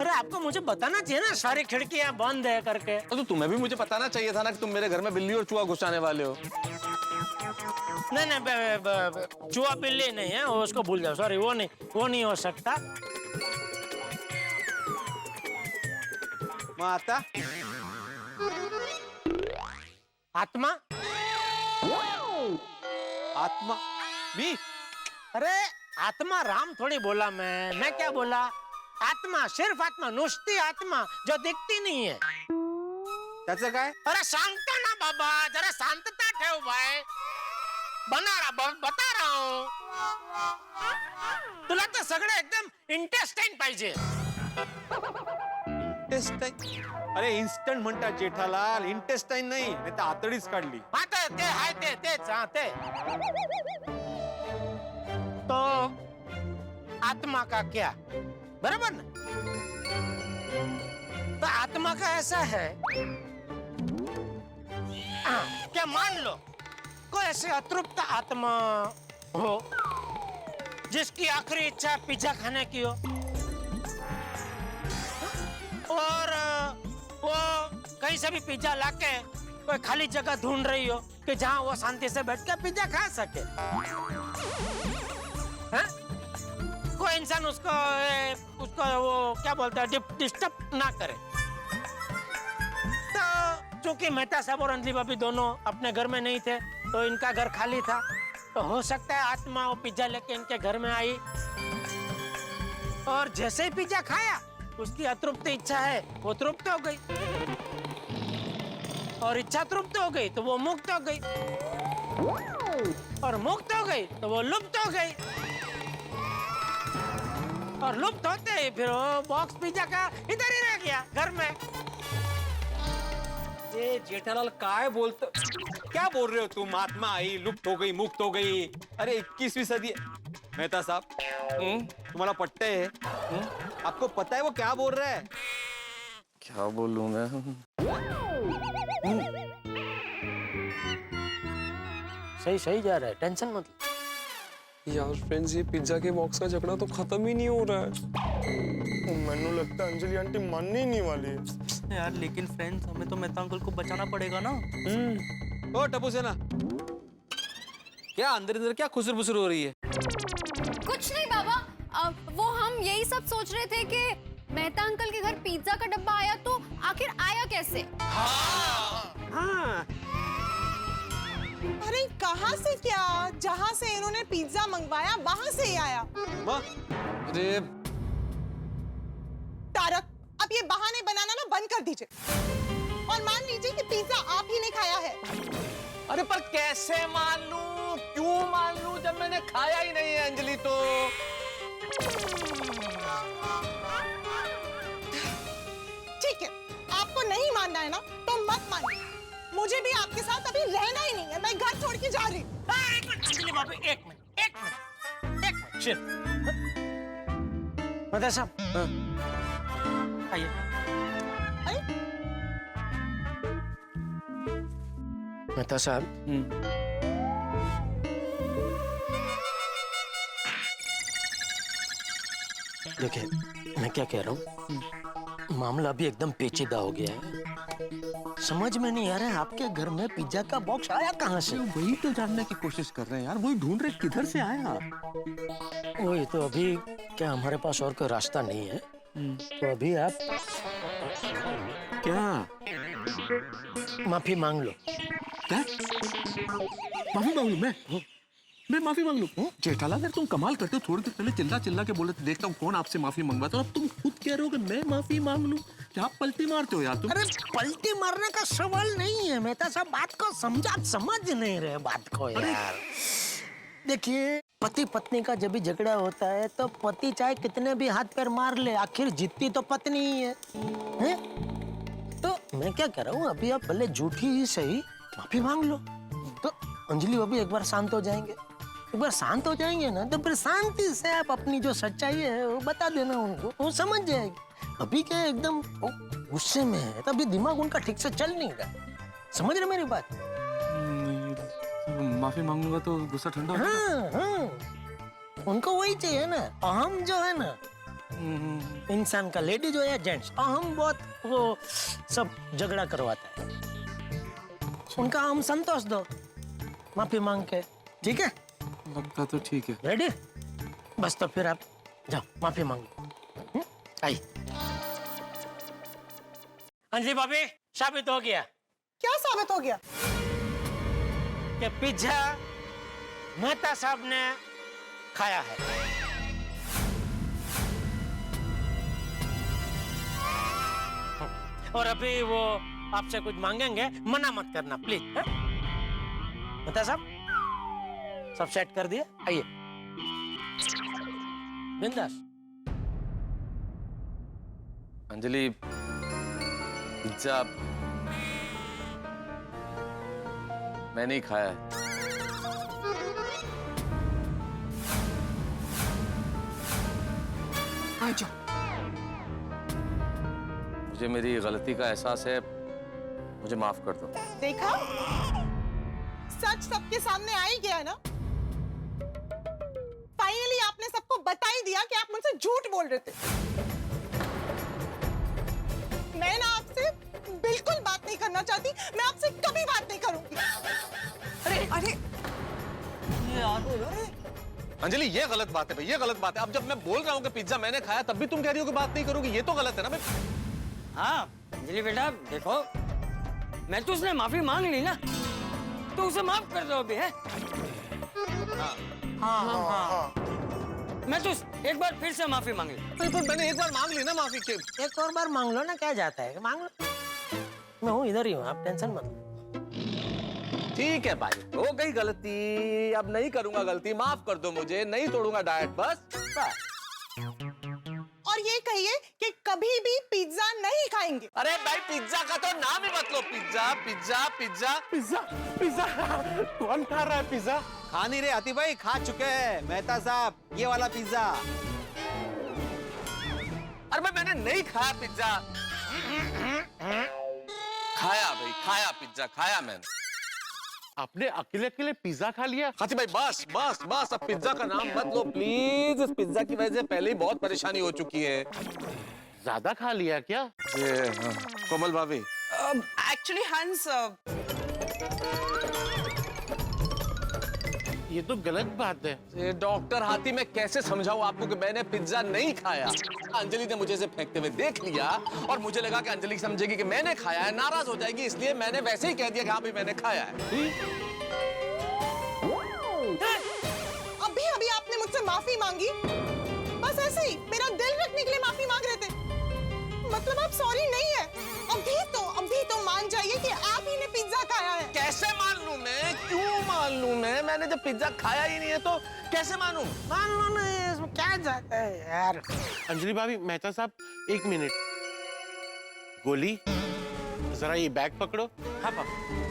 अरे आपको मुझे बताना चाहिए ना, सारी खिड़कियां बंद है करके। तो तुम्हें भी मुझे बताना चाहिए था ना कि तुम मेरे घर में बिल्ली और चूहा घुसाने वाले हो। नहीं, चूहा बिल्ली नहीं है, वो उसको भूल जाओ। सॉरी, वो नहीं हो सकता। माता आत्मा? आत्मा भी? अरे आत्मा राम थोड़ी बोला मैं क्या बोला? आत्मा, सिर्फ आत्मा, नुसती आत्मा जो दिखती नहीं है। त्याचं काय? अरे सांगतो ना बाबा, जरा शांतता ठेव भाई। बता रहा हूँ, तुला तर सगळं एकदम इंटेस्टाइन पाहिजे। इंटेस्टाइन? अरे इन्स्टंट म्हणतात जेठालाल, इंटेस्टाइन नाही, नाही तर आतडीच काढली। हाँ ते हाय तेच हाँ ते। तो आत्मा का क्या, बराबर ना? तो आत्मा का ऐसा है, क्या मान लो कोई ऐसे अतृप्त आत्मा हो जिसकी आखिरी इच्छा पिज्जा खाने की हो, और वो कहीं से भी पिज्जा लाके कोई खाली जगह ढूंढ रही हो कि जहां वो शांति से बैठ के पिज्जा खा सके। हाँ? कोई इंसान उसको वो क्या बोलता है, डिस्टर्ब ना करे। तो चूंकि मेहता साहब और अंजलि भाभी दोनों अपने घर में नहीं थे, तो इनका घर खाली था, तो हो सकता है आत्मा वो पिज्जा लेके इनके घर में आई और जैसे ही पिज्जा खाया उसकी अतृप्त इच्छा है वो तृप्त हो गई, और इच्छा तृप्त हो गई तो वो मुक्त हो गई, और मुक्त हो गई तो वो लुप्त हो गई, और लुप्त होते ही फिर वो बॉक्स पिज्जा का इधर ही रह गया घर में। ये जेठालाल काय बोलते, क्या बोल रहे हो तुम? आत्मा आई, लुप्त हो गई, मुक्त हो गई। अरे 21वीं सदी मेहता साहब, तुम्हारा पट्टे है? आपको पता है वो क्या बोल रहा है? क्या बोलूं मैं? सही जा रहा है, टेंशन मत यार फ्रेंड्स, ये पिज्जा के बॉक्स का झगड़ा तो खत्म ही नहीं हो रहा है। मैंने लगता है अंजलि आंटी मानने ही नहीं वाली है यार। लेकिन फ्रेंड्स, हमें तो मेहता अंकल को बचाना पड़ेगा ना। ओ टप्पू सेना, क्या अंदर क्या खुसर बुसर हो रही है? कुछ नहीं बाबा, वो हम यही सब सोच रहे थे कि मेहता अंकल के घर पिज्जा का डब्बा आया तो आखिर आया कैसे? हाँ अरे कहाँ से क्या, जहाँ से इन्होंने पिज्जा मंगवाया वहां से ही आया। अरे तारक, अब ये बहाने बनाना ना बंद कर दीजिए और मान लीजिए कि पिज्जा आप ही ने खाया है। अरे पर कैसे मान लूं, क्यों मान लूं जब मैंने खाया ही नहीं है अंजलि तो। ठीक है, आपको नहीं मानना है ना तो मत मानिए, मुझे भी आपके साथ अभी रहना ही नहीं है, मैं घर छोड़ के जा रही हूँ। एक मिनट अंजलि भाभी, एक मिनट। मेहता साहब आइए। मेहता साहब, देखिए मैं क्या कह रहा हूँ, मामला अभी एकदम पेचीदा हो गया है। समझ में नहीं आ रहा है आपके घर में पिज्जा का बॉक्स आया कहाँ से? वही तो जानने की कोशिश कर रहे हैं यार, वही ढूंढ रहे किधर से आया। वही तो, अभी क्या हमारे पास और कोई रास्ता नहीं है? तो अभी आप क्या माफी मांग लो। क्या माफी मांग लूं मैं माफी मांग लूं? जेठालाल यार तुम कमाल करते हो, थोड़ी देर पहले चिल्ला चिल्ला के बोले थे देखता हूँ कौन आपसे माफी मंगवाता, और अब तुम खुद कह रहे हो कि मैं माफी मांग लूं। क्या आप पलटी मारते हो यार तुम? अरे पलटी मारने का सवाल नहीं है मेहता साहब, बात को समझ नहीं रहे बात को यार। देखिए पति पत्नी का जब भी झगड़ा होता है तो पति चाहे कितने भी हाथ पैर मार ले, आखिर जीतती तो पत्नी ही है? तो मैं क्या कह रहा हूँ, अभी आप भले झूठी ही सही माफी मांग लो, तो अंजलि अभी एक बार शांत हो जाएंगे। एक बार शांत हो जाएंगे ना तो फिर शांति से आप अपनी जो सच्चाई है वो बता देना उनको, वो समझ जाएगी। अभी क्या एकदम गुस्से में है, तभी दिमाग उनका ठीक से चल नहीं रहा। समझ रहे मेरी बात? माफी मांग लूंगा तो गुस्सा ठंडा हो जाएगा। हाँ, उनको वही चाहिए ना, अहम जो है ना इंसान का, लेडी जो है जेंट्स, अहम बहुत वो सब झगड़ा करवाता है। उनका हम संतोष दो माफी मांग के, ठीक है? लगता तो ठीक है। रेडी? बस तो फिर आप जाओ माफी मांगो। आइए अंजलि भाभी, साबित हो गया। क्या साबित हो गया? कि पिज्जा मेहता साहब ने खाया है। और अभी वो आपसे कुछ मांगेंगे, मना मत करना प्लीज। मेहता साहब सब सेट कर दिए, आइए बिंदास। अंजलि पिज्जा मैं नहीं खाया है। मुझे मेरी गलती का एहसास है, मुझे माफ कर दो। देखा, सच सबके सामने आ ही गया ना। फाइनली आपने सबको बता ही दिया कि आप मुझसे झूठ बोल रहे थे। मैं ना आपसे बिल्कुल बात नहीं करना चाहती, मैं आपसे कभी बात नहीं करूंगी। अरे अंजलि ये गलत बात है भाई, ये गलत बात है। अब जब मैं बोल रहा हूँ कि पिज्जा मैंने खाया तब भी तुम कह रही हो कि बात नहीं करोगी, ये तो गलत है ना भाई। हाँ अंजलि बेटा देखो, मैं तो उसने माफी मांग ली ना, तो उसे माफ कर दो अभी है। हाँ। मैं तो एक बार फिर से माफी मांग ली। तो मैंने एक बार मांग ली ना माफी के। एक और बार मांग लो ना, क्या जाता है, मांग लो। मैं हूँ, इधर ही हूँ, आप टेंशन मत लो। ठीक है भाई, हो गई गलती, अब नहीं करूंगा गलती, माफ कर दो मुझे, नहीं तोड़ूंगा डाइट, बस। और ये कहिए कि कभी भी पिज्जा नहीं खाएंगे। अरे भाई पिज्जा का तो नाम ही मत लो, pizza pizza pizza pizza pizza कौन खा रहा है पिज्जा? खा नहीं रहे आती भाई, खा चुके हैं मेहता साहब ये वाला पिज्जा। अरे भाई मैंने नहीं खाया पिज्जा। खाया भाई, खाया पिज्जा, खाया मैंने। आपने अकेले अकेले पिज्जा खा लिया? हाथी भाई बस बस बस, अब पिज्जा का नाम मत लो प्लीज। इस पिज्जा की वजह से पहले ही बहुत परेशानी हो चुकी है। ज्यादा खा लिया क्या? कोमल भाभी एक्चुअली हंस ये तो गलत बात है। ये डॉक्टर हाथी, मैं कैसे समझाऊं आपको कि मैंने पिज्जा नहीं खाया। अंजलि ने मुझे इसे फेंकते हुए देख लिया और मुझे लगा कि अंजलि समझेगी कि मैंने खाया है, नाराज हो जाएगी, इसलिए मैंने वैसे ही कह दिया कि हाँ भाई मैंने खाया है। अभी अभी आपने मुझसे माफी मांगी, बस ऐसे ही मेरा दिल रखने के लिए माफी मांग रहे थे। मतलब आप सॉरी नहीं है। अभी तो मान जाइए कि आप ही ने पिज्जा खाया है। कैसे मान लूं मैं? क्यों मान लूं मैं? मैंने जब पिज्जा खाया ही नहीं है तो कैसे मानूं? मान लो ना, इसमें क्या जाता है यार। अंजलि भाभी, मेहता साहब, 1 मिनट। गोली, जरा ये बैग पकड़ो। हाँ पापा।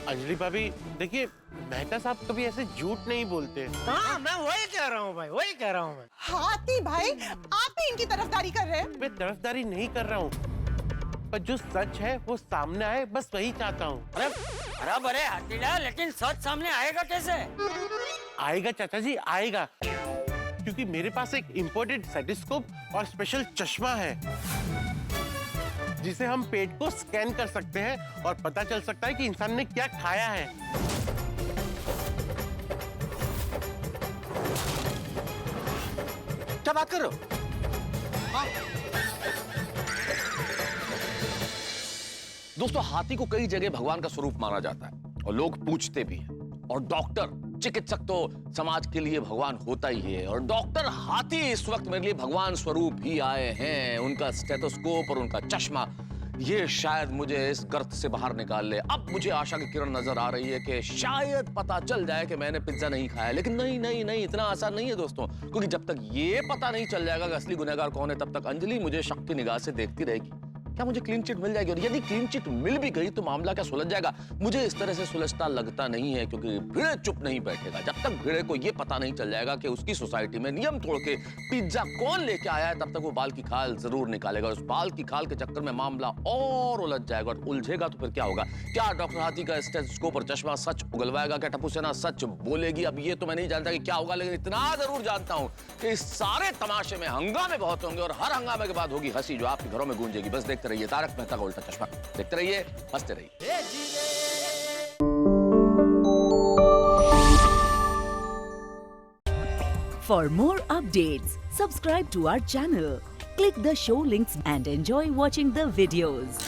अंजलि भाभी देखिए, मेहता साहब कभी ऐसे झूठ नहीं बोलते। हाँ, मैं वही कह रहा हूँ भाई, वही कह रहा हूँ मैं। हाथी भाई, आप ही इनकी तरफदारी कर रहे हैं। मैं तरफदारी नहीं कर रहा हूँ, पर जो सच है वो सामने आए, बस वही चाहता हूँ। अरे हाथीलाल, लेकिन सच सामने आएगा कैसे? आएगा चाचा जी, आएगा, क्योंकि मेरे पास एक इम्पोर्टेड स्टेथोस्कोप और स्पेशल चश्मा है, जिसे हम पेट को स्कैन कर सकते हैं और पता चल सकता है कि इंसान ने क्या खाया है। क्या बात कर रहे हो? हाँ? दोस्तों, हाथी को कई जगह भगवान का स्वरूप माना जाता है और लोग पूछते भी हैं। और डॉक्टर, चिकित्सक तो समाज के लिए भगवान होता ही है, और डॉक्टर हाथी इस वक्त मेरे लिए भगवान स्वरूप ही आए हैं। उनका स्टेथोस्कोप और उनका चश्मा, ये शायद मुझे इस गर्त से बाहर निकाल ले। अब मुझे आशा की किरण नजर आ रही है कि शायद पता चल जाए कि मैंने पिज्जा नहीं खाया। लेकिन नहीं, इतना आसान नहीं है दोस्तों, क्योंकि जब तक ये पता नहीं चल जाएगा कि असली गुनहगार कौन है, तब तक अंजलि मुझे शक की निगाह से देखती रहेगी। क्या मुझे क्लीन चिट मिल जाएगी? और यदि क्लीन चिट मिल भी गई तो मामला क्या सुलझ जाएगा? मुझे इस तरह से सुलझता लगता नहीं है, क्योंकि भिड़े चुप नहीं बैठेगा। जब तक भिड़े को यह पता नहीं चल जाएगा कि उसकी सोसाइटी में नियम तोड़ के पिज्जा कौन लेके आया है, तब तक वो बाल की खाल जरूर निकालेगा। उस बाल की खाल के चक्कर में मामला और उलझ जाएगा, और उलझेगा तो फिर क्या होगा? क्या डॉक्टर हाथी का स्टेथोस्कोप और चश्मा सच उगलवाएगा? क्या टप्पू सेना सच बोलेगी? अब ये तो मैं नहीं जानता कि क्या होगा, लेकिन इतना जरूर जानता हूं कि इस सारे तमाशे में हंगामे बहुत होंगे, और हर हंगामे के बाद होगी हंसी, जो आपके घरों में गूंजेगी। बस देखते रहिए तारक मेहता का उल्टा चश्मा, देखते रहिए, हंसते रहिए। For more updates, subscribe to our channel, click the show links and enjoy watching the videos.